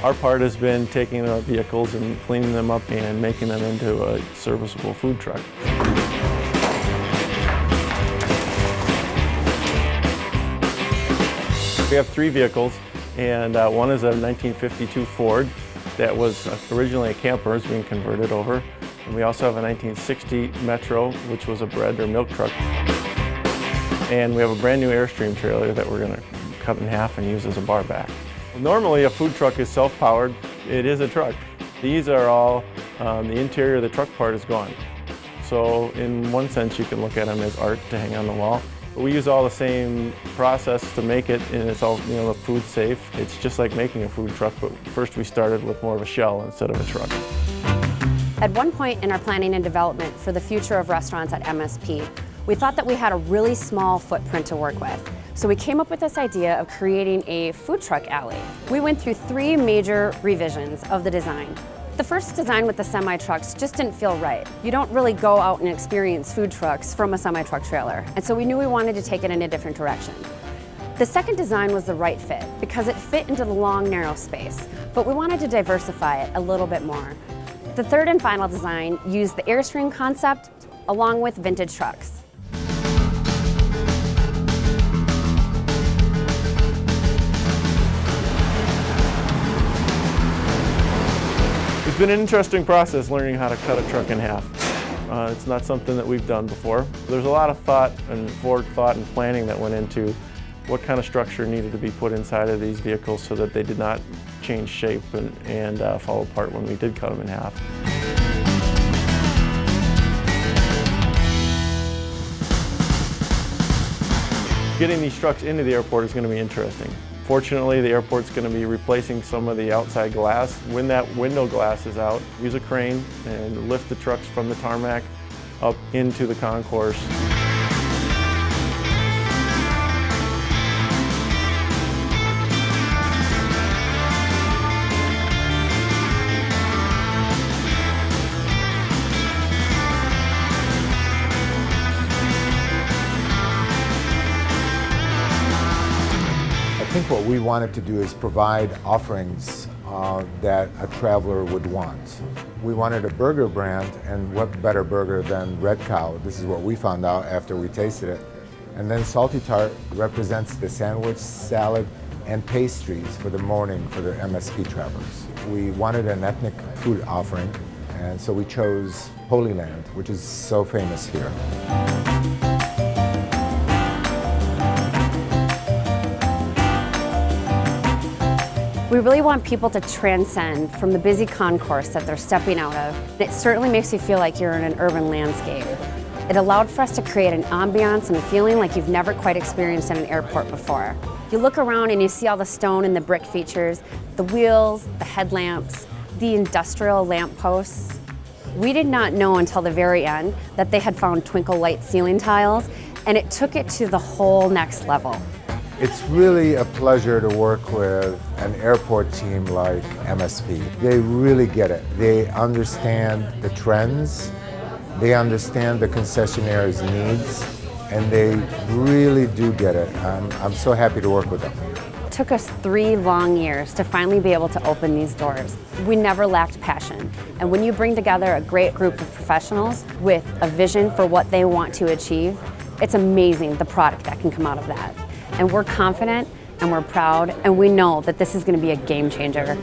Our part has been taking the vehicles and cleaning them up and making them into a serviceable food truck. We have 3 vehicles, and one is a 1952 Ford that was originally a camper, is being converted over. And we also have a 1960 Metro, which was a bread or milk truck. And we have a brand new Airstream trailer that we're going to cut in half and use as a bar back. Normally a food truck is self-powered. It is a truck. These are all, the interior of the truck part is gone. So in one sense you can look at them as art to hang on the wall. But we use all the same process to make it, and it's all, the food safe. It's just like making a food truck, but first we started with more of a shell instead of a truck. At one point in our planning and development for the future of restaurants at MSP, we thought that we had a really small footprint to work with. So we came up with this idea of creating a food truck alley. We went through 3 major revisions of the design. The first design with the semi-trucks just didn't feel right. You don't really go out and experience food trucks from a semi-truck trailer, and so we knew we wanted to take it in a different direction. The second design was the right fit because it fit into the long, narrow space, but we wanted to diversify it a little bit more. The third and final design used the Airstream concept along with vintage trucks. It's been an interesting process learning how to cut a truck in half. It's not something that we've done before. There's a lot of thought and forethought and planning that went into what kind of structure needed to be put inside of these vehicles so that they did not change shape and fall apart when we did cut them in half. Getting these trucks into the airport is going to be interesting. Fortunately, the airport's going to be replacing some of the outside glass. When that window glass is out, use a crane and lift the trucks from the tarmac up into the concourse. I think what we wanted to do is provide offerings that a traveler would want. We wanted a burger brand, and what better burger than Red Cow? This is what we found out after we tasted it. And then Salty Tart represents the sandwich, salad, and pastries for the morning for the MSP travelers. We wanted an ethnic food offering, and so we chose Holy Land, which is so famous here. We really want people to transcend from the busy concourse that they're stepping out of. It certainly makes you feel like you're in an urban landscape. It allowed for us to create an ambiance and a feeling like you've never quite experienced at an airport before. You look around and you see all the stone and the brick features, the wheels, the headlamps, the industrial lamp posts. We did not know until the very end that they had found twinkle light ceiling tiles, and it took it to the whole next level. It's really a pleasure to work with an airport team like MSP. They really get it. They understand the trends, they understand the concessionaire's needs, and they really do get it. I'm so happy to work with them. It took us 3 long years to finally be able to open these doors. We never lacked passion, and when you bring together a great group of professionals with a vision for what they want to achieve, it's amazing the product that can come out of that. And we're confident and we're proud, and we know that this is going to be a game changer.